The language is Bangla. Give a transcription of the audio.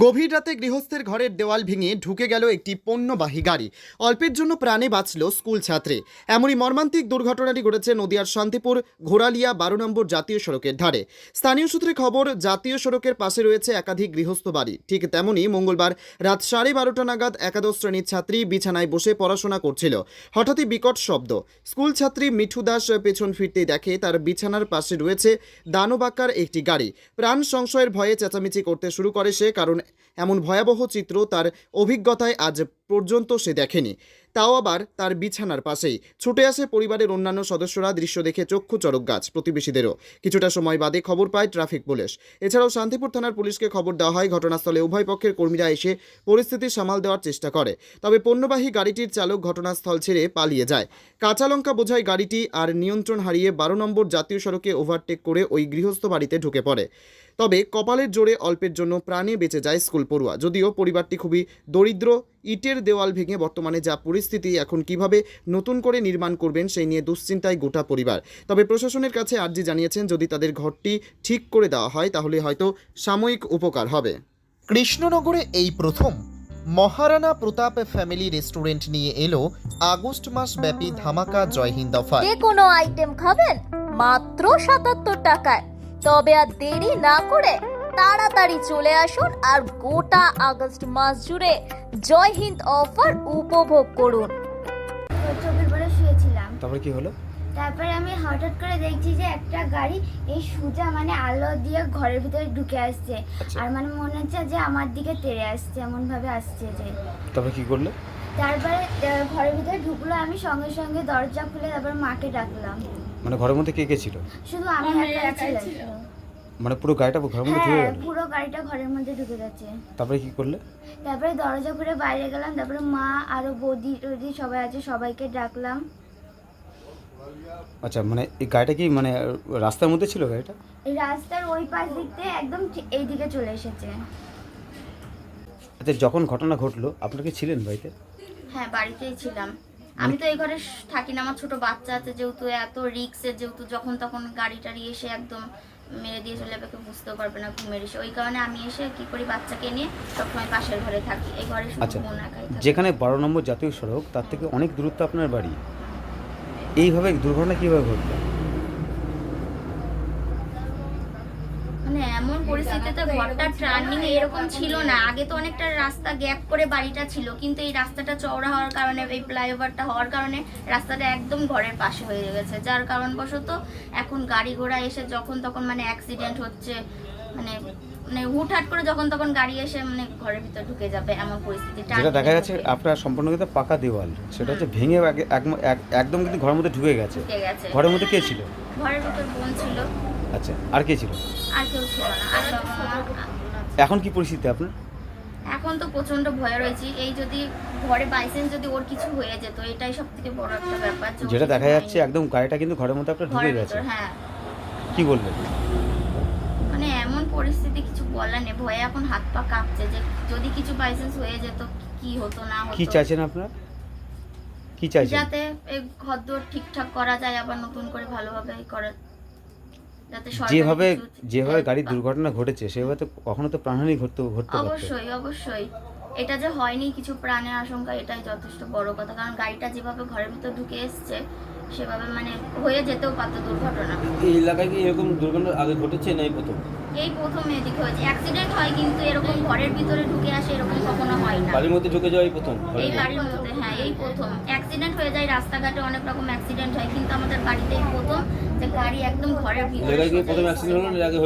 গভীর রাতে গৃহস্থের ঘরের দেওয়াল ভেঙে ঢুকে গেল একটি পণ্যবাহী গাড়ি। অল্পের জন্য প্রাণে বাঁচল স্কুল ছাত্রী। এমনই মর্মান্তিক দুর্ঘটনাটি ঘটেছে নদিয়ার শান্তিপুর ঘোড়ালিয়া 12 নম্বর জাতীয় সড়কের ধারে। স্থানীয় সূত্রে খবর, জাতীয় সড়কের পাশে রয়েছে একাধিক গৃহস্থ বাড়ি। ঠিক তেমনই মঙ্গলবার রাত 12:30 নাগাদ একাদশ শ্রেণীর ছাত্রী বিছানায় বসে পড়াশোনা করছিল। হঠাৎই বিকট শব্দ। স্কুল ছাত্রী মিঠু দাস পেছন ফিরতেই দেখে তার বিছানার পাশে রয়েছে দানবাক্কার একটি গাড়ি। প্রাণ সংশয়ের ভয়ে চেঁচামেচি করতে শুরু করে সে, কারণ এমন ভয়াবহ চিত্র তার অভিজ্ঞতায় আজ পর্যন্ত সে দেখেনি, তাও আবার তার বিছানার পাশেই। ছুটে আসে পরিবারের অন্যান্য সদস্যরা। দৃশ্য দেখে চক্ষু চড়ক গাছ প্রতিবেশীদেরও। কিছুটা সময় বাদে খবর পায় ট্রাফিক পুলিশ। এছাড়াও শান্তিপুর থানার পুলিশকে খবর দেওয়া হয়। ঘটনাস্থলে উভয় পক্ষের কর্মীরা এসে পরিস্থিতি সামাল দেওয়ার চেষ্টা করে। তবে পণ্যবাহী গাড়িটির চালক ঘটনাস্থল ছেড়ে পালিয়ে যায়। কাঁচালঙ্কা বোঝাই গাড়িটি আর নিয়ন্ত্রণ হারিয়ে 12 নম্বর জাতীয় সড়কে ওভারটেক করে ওই গৃহস্থ বাড়িতে ঢুকে পড়ে। তবে কপালের জোরে অল্পের জন্য প্রাণে বেঁচে যায় স্কুল পড়ুয়া। যদিও পরিবারটি খুবই দরিদ্র, ইটের দেওয়াল ভেঙে বর্তমানে যা পরিস্থিতি, এখন কিভাবে নতুন করে নির্মাণ করবেন সেই নিয়ে দুশ্চিন্তায় গোটা পরিবার। তবে প্রশাসনের কাছে আর্জি জানিয়েছেন, যদি তাদের ঘরটি ঠিক করে দেওয়া হয় তাহলে হয়তো সাময়িক উপকার হবে। কৃষ্ণনগরে এই প্রথম মহারানা প্রতাপ ফ্যামিলি রেস্টুরেন্ট নিয়ে এলো আগস্ট মাস ব্যাপী ধামাকা জয় হিন্দ অফার। যে কোনো আইটেম খাবেন মাত্র 77 টাকায়। তবে আর দেরি না করে তাড়াতাড়ি চলে আসুন আর গোটা আগস্ট মাস জুড়ে জয় হিন্দ অফার উপভোগ করুন। চোখের পরে শুয়েছিলাম, তারপরে কি হলো? তারপরে আমি হঠাৎ করে দেখছি যে একটা গাড়ি এই সোজা মানে আলো দিয়ে ঘরের ভিতরে ঢুকে আসছে। আর মানে মনে হচ্ছে যে আমার দিকে তেড়ে আসছে, এমন ভাবে আসছে যে। তারপরে কি করলে? তারপরে ঘরের ভিতরে ঢুকলো, আমি সঙ্গে সঙ্গে দরজা খুলে তারপর মাকে ডাকলাম। মানে ঘরের মধ্যে কে কে ছিল? শুধু আমি একাই ছিলাম। মানে পুরো গাড়িটা ঘরের মধ্যে ঢুকে হ্যাঁ, গেল? পুরো গাড়িটা ঘরের মধ্যে ঢুকে গেছে। তারপরে কি করলে? তারপরে দরজা খুলে বাইরে গেলাম, তারপরে মা আরো বৌদি টৌদি সবাই আছে, সবাইকে ডাকলাম। আচ্ছা, মানে এই গাড়িটা কি মানে রাস্তার মধ্যে ছিল গাড়িটা? এই রাস্তার ওই পাশ দিক থেকে একদম এই দিকে চলে এসেছে। আচ্ছা, যখন ঘটনা ঘটলো আপনারা কি ছিলেন বাড়িতে? হ্যাঁ, বাড়িতেই ছিলাম। আমি তো এই ঘরে থাকি না, আমার ছোট বাচ্চা আছে, যেহেতু এত রিক্সের, যেহেতু যখন তখন গাড়ি টাড়ি এসে একদম মেরে দিয়ে চলে যাবে, কেউ বুঝতেও পারবে না ঘুমের এসে। ওই কারণে আমি এসে কি করি, বাচ্চাকে নিয়ে সবসময় পাশের ঘরে থাকি। এই ঘরে শুধু আচ্ছা, বোন একাই থাকে। যেখানে 12 নম্বর জাতীয় সড়ক, তার থেকে অনেক দূরত্ব আপনার বাড়ি, এইভাবে দুর্ঘটনা কিভাবে ঘটলো? মানে এমন পরিস্থিতিতে ঘরটা টার্নিং এরকম ছিল না। আগে তো অনেকটা রাস্তা গ্যাপ করে বাড়িটা ছিল, কিন্তু এই রাস্তাটা চওড়া হওয়ার কারণে, এই ফ্লাইওভারটা হওয়ার কারণে রাস্তাটা একদম ঘরের পাশে হয়ে গেছে, যার কারণবশত এখন গাড়ি ঘোড়া এসে যখন তখন মানে অ্যাক্সিডেন্ট হচ্ছে। মানে মানে হুটহাট করে যখন তখন গাড়ি এসে মানে ঘরের ভিতর ঢুকে যাবে, এমন পরিস্থিতি। যেটা দেখা যাচ্ছে আপনার সম্পূর্ণ কিন্তু পাকা দেওয়াল, সেটা হচ্ছে ভেঙে একদম কিন্তু ঘরের মধ্যে ঢুকে গেছে। ঘরের মধ্যে কে ছিল? ঘরের ভিতর বোন ছিল। আচ্ছা, আর কে ছিল? আর কেউ ছিল না। আর বাবা মা। এখন কি পরিস্থিতি আপনার? এখন তো প্রচন্ড ভয় রয়েছে। এই যদি ঘরে বাইসেন্স যদি ওর কিছু হয়ে যেত, এটাই সব থেকে বড় একটা ব্যাপার। যেটা দেখা যাচ্ছে একদম গাড়িটা কিন্তু ঘরের মধ্যে আপনার ঢুকে গেছে। হ্যাঁ, কি বলবেন? মানে এমন পরিস্থিতি কিছু বলার নেই। ভয়ে এখন হাত পা কাঁপছে যে যদি কিছু বাইসেন্স হয়ে যেত কি হতো না হতো। কি চাইছেন আপনারা? কি চাইছেন? যাতে এই ঘরদোর ঠিকঠাক করা যায়, আবার নতুন করে ভালোভাবে করা, যাতে যেভাবে সরকারি গাড়ির দুর্ঘটনা ঘটেছে সেভাবে তো কখনো তো প্রাণহানি ঘটতে পারত। অবশ্যই এটা যে হয়নি কিছু প্রাণের আশঙ্কা, এটাই যথেষ্ট বড় কথা। কারণ গাড়িটা যেভাবে ঘরের ভিতর ঢুকে এসছে, সেভাবে মানে হয়ে যেতেও পারতো দুর্ঘটনা। এই এলাকায় কি এরকম দুর্ঘটনা আগে ঘটেছে না এই প্রথম? এই প্রথম এদিকে হয়েছে। অ্যাক্সিডেন্ট হয় কিন্তু এরকম ঘরের ভিতরে ঢুকে আসে এরকম কখনো হয় না। বাড়ির মধ্যে ঢুকে যাওয়াই প্রথম? এই বাড়ির মধ্যে, হ্যাঁ, এই প্রথম। অ্যাক্সিডেন্ট হয়ে যায় রাস্তাঘাটে, অনেক রকম অ্যাক্সিডেন্ট হয়, কিন্তু আমাদের বাড়িতেই প্রথম যে গাড়ি একদম ঘরের ভিতরে। এলাকায় কি প্রথম অ্যাক্সিডেন্ট হলো না আগে?